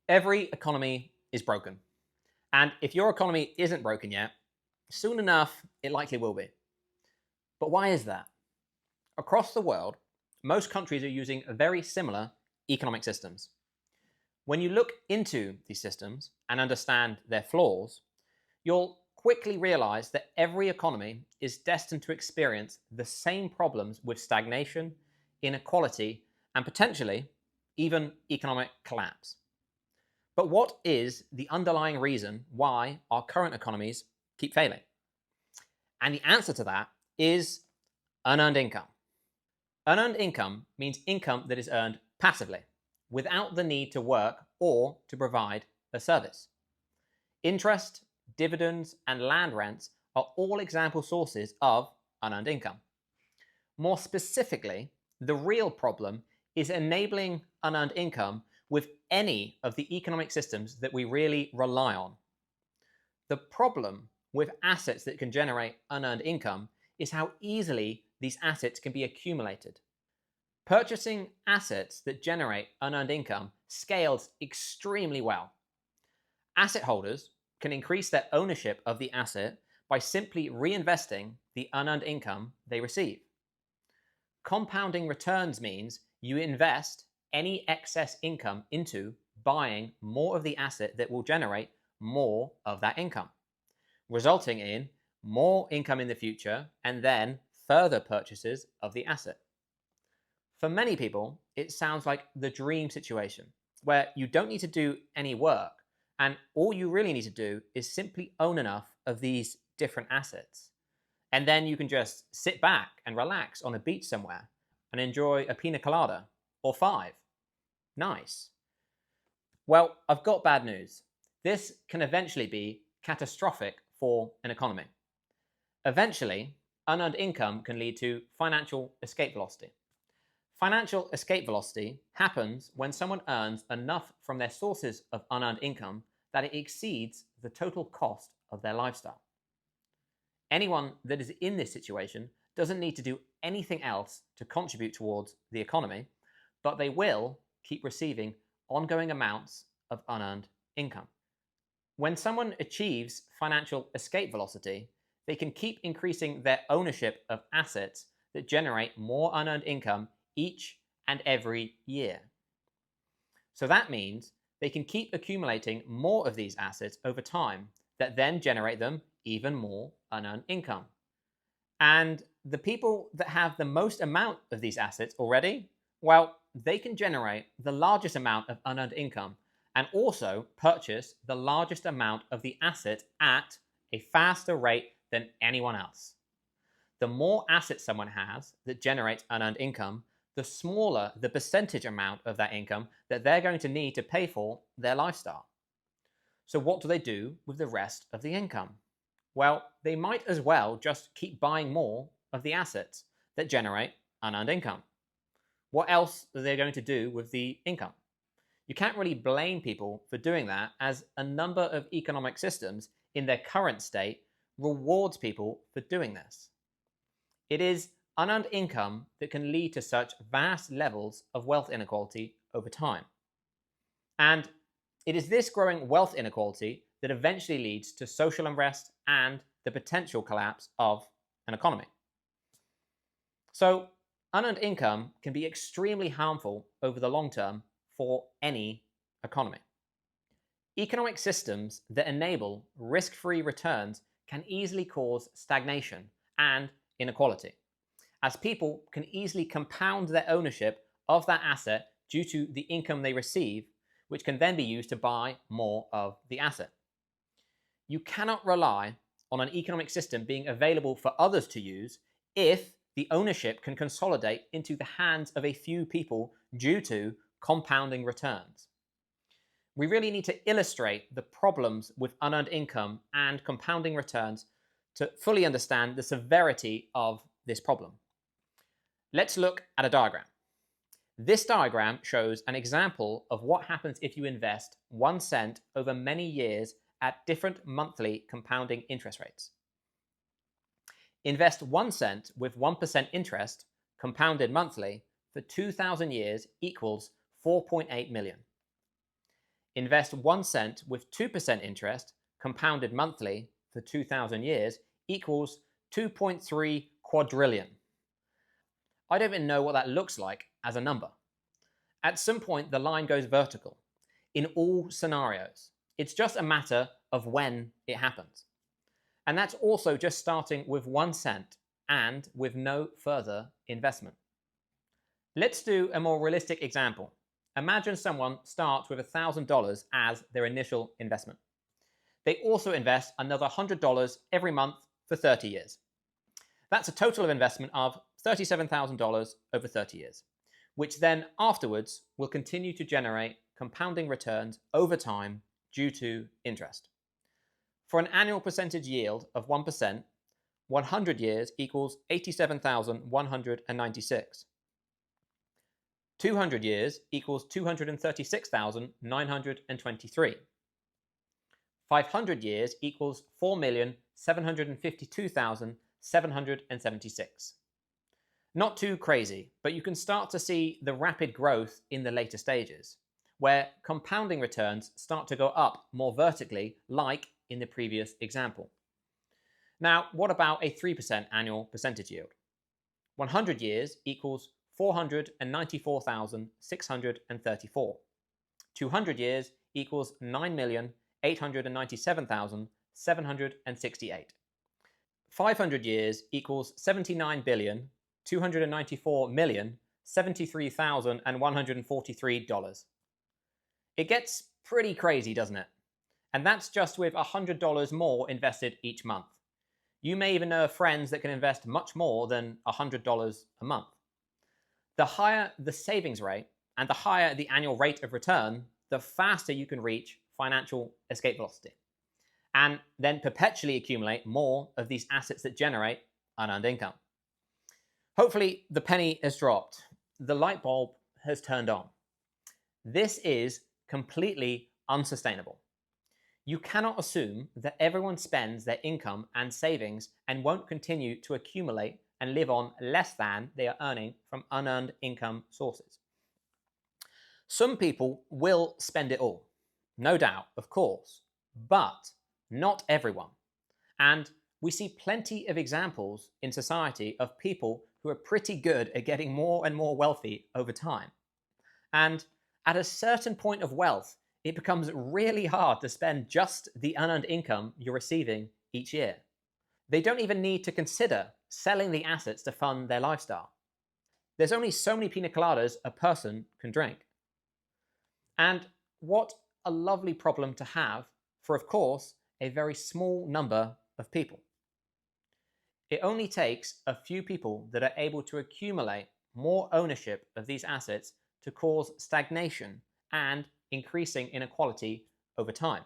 Every economy is broken. And if your economy isn't broken yet, soon enough it likely will be. But why is that? Across the world, most countries are using very similar economic systems. When you look into these systems and understand their flaws, you'll quickly realize that every economy is destined to experience the same problems with stagnation, inequality, and potentially even economic collapse. But what is the underlying reason why our current economies keep failing? And the answer to that is unearned income. Unearned income means income that is earned passively, without the need to work or to provide a service. Interest, dividends, and land rents are all example sources of unearned income. More specifically, the real problem is enabling unearned income with any of the economic systems that we really rely on. The problem with assets that can generate unearned income is how easily these assets can be accumulated. Purchasing assets that generate unearned income scales extremely well. Asset holders can increase their ownership of the asset by simply reinvesting the unearned income they receive. Compounding returns means you invest any excess income into buying more of the asset that will generate more of that income, resulting in more income in the future and then further purchases of the asset. For many people, it sounds like the dream situation where you don't need to do any work and all you really need to do is simply own enough of these different assets. And then you can just sit back and relax on a beach somewhere and enjoy a pina colada or five. Nice. Well, I've got bad news. This can eventually be catastrophic for an economy. Eventually, unearned income can lead to financial escape velocity. Financial escape velocity happens when someone earns enough from their sources of unearned income that it exceeds the total cost of their lifestyle. Anyone that is in this situation doesn't need to do anything else to contribute towards the economy, but they will keep receiving ongoing amounts of unearned income. When someone achieves financial escape velocity, they can keep increasing their ownership of assets that generate more unearned income each and every year. So that means they can keep accumulating more of these assets over time that then generate them even more unearned income. And the people that have the most amount of these assets already, well, they can generate the largest amount of unearned income and also purchase the largest amount of the asset at a faster rate than anyone else. The more assets someone has that generates unearned income, the smaller the percentage amount of that income that they're going to need to pay for their lifestyle. So what do they do with the rest of the income? Well, they might as well just keep buying more of the assets that generate unearned income. What else are they going to do with the income? You can't really blame people for doing that, as a number of economic systems in their current state rewards people for doing this. It is unearned income that can lead to such vast levels of wealth inequality over time. And it is this growing wealth inequality that eventually leads to social unrest and the potential collapse of an economy. So, unearned income can be extremely harmful over the long term for any economy. Economic systems that enable risk-free returns can easily cause stagnation and inequality, as people can easily compound their ownership of that asset due to the income they receive, which can then be used to buy more of the asset. You cannot rely on an economic system being available for others to use if the ownership can consolidate into the hands of a few people due to compounding returns. We really need to illustrate the problems with unearned income and compounding returns to fully understand the severity of this problem. Let's look at a diagram. This diagram shows an example of what happens if you invest 1 cent over many years at different monthly compounding interest rates. Invest 1 cent with 1% interest compounded monthly for 2,000 years equals 4.8 million. invest 1 cent with 2% interest compounded monthly for 2,000 years equals 2.3 quadrillion. I don't even know what that looks like as a number. At some point, the line goes vertical. In all scenarios, it's just a matter of when it happens. And that's also just starting with 1 cent and with no further investment. Let's do a more realistic example. Imagine someone starts with $1,000 as their initial investment. They also invest another $100 every month for 30 years. That's a total of investment of $37,000 over 30 years, which then afterwards will continue to generate compounding returns over time due to interest. For an annual percentage yield of 1%, 100 years equals 87,196. 200 years equals 236,923. 500 years equals 4,752,776. Not too crazy, but you can start to see the rapid growth in the later stages, where compounding returns start to go up more vertically, like in the previous example. Now, what about a 3% annual percentage yield? 100 years equals 494,634. 200 years equals 9,897,768. 500 years equals 79,294,073,143 dollars. It gets pretty crazy, doesn't it? And that's just with $100 more invested each month. You may even know of friends that can invest much more than $100 a month. The higher the savings rate and the higher the annual rate of return, the faster you can reach financial escape velocity, and then perpetually accumulate more of these assets that generate unearned income. Hopefully, the penny has dropped. The light bulb has turned on. This is completely unsustainable. You cannot assume that everyone spends their income and savings and won't continue to accumulate and live on less than they are earning from unearned income sources. Some people will spend it all, no doubt, of course, but not everyone. And we see plenty of examples in society of people who are pretty good at getting more and more wealthy over time. And at a certain point of wealth, it becomes really hard to spend just the unearned income you're receiving each year. They don't even need to consider selling the assets to fund their lifestyle. There's only so many pina coladas a person can drink. And what a lovely problem to have for, of course, a very small number of people. It only takes a few people that are able to accumulate more ownership of these assets to cause stagnation and increasing inequality over time.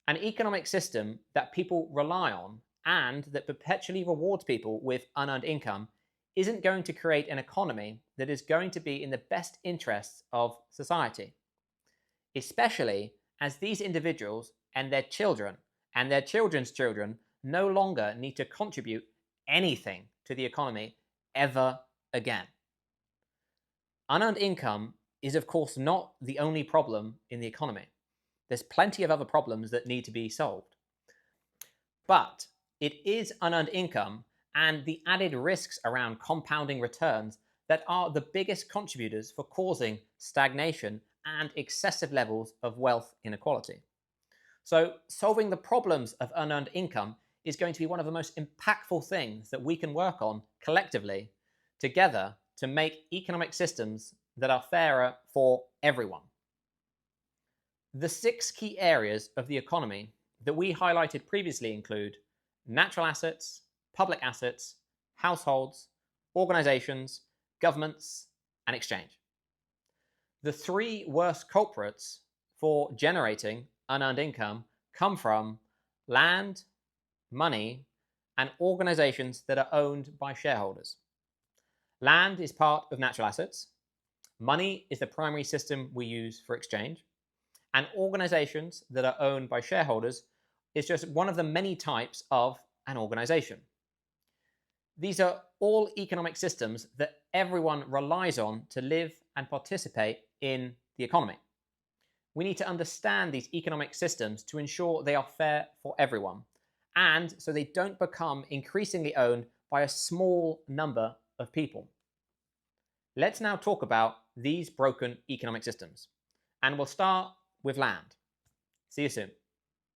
An economic system that people rely on and that perpetually rewards people with unearned income isn't going to create an economy that is going to be in the best interests of society, especially as these individuals and their children and their children's children no longer need to contribute anything to the economy ever again. Unearned income is, of course, not the only problem in the economy. There's plenty of other problems that need to be solved. But it is unearned income and the added risks around compounding returns that are the biggest contributors for causing stagnation and excessive levels of wealth inequality. So solving the problems of unearned income is going to be one of the most impactful things that we can work on collectively together to make economic systems that are fairer for everyone. The 6 key areas of the economy that we highlighted previously include natural assets, public assets, households, organizations, governments, and exchange. The 3 worst culprits for generating unearned income come from land, money, and organizations that are owned by shareholders. Land is part of natural assets. Money is the primary system we use for exchange. And organizations that are owned by shareholders is just one of the many types of an organization. These are all economic systems that everyone relies on to live and participate in the economy. We need to understand these economic systems to ensure they are fair for everyone, and so they don't become increasingly owned by a small number of people. Let's now talk about these broken economic systems, and we'll start with land. See you soon.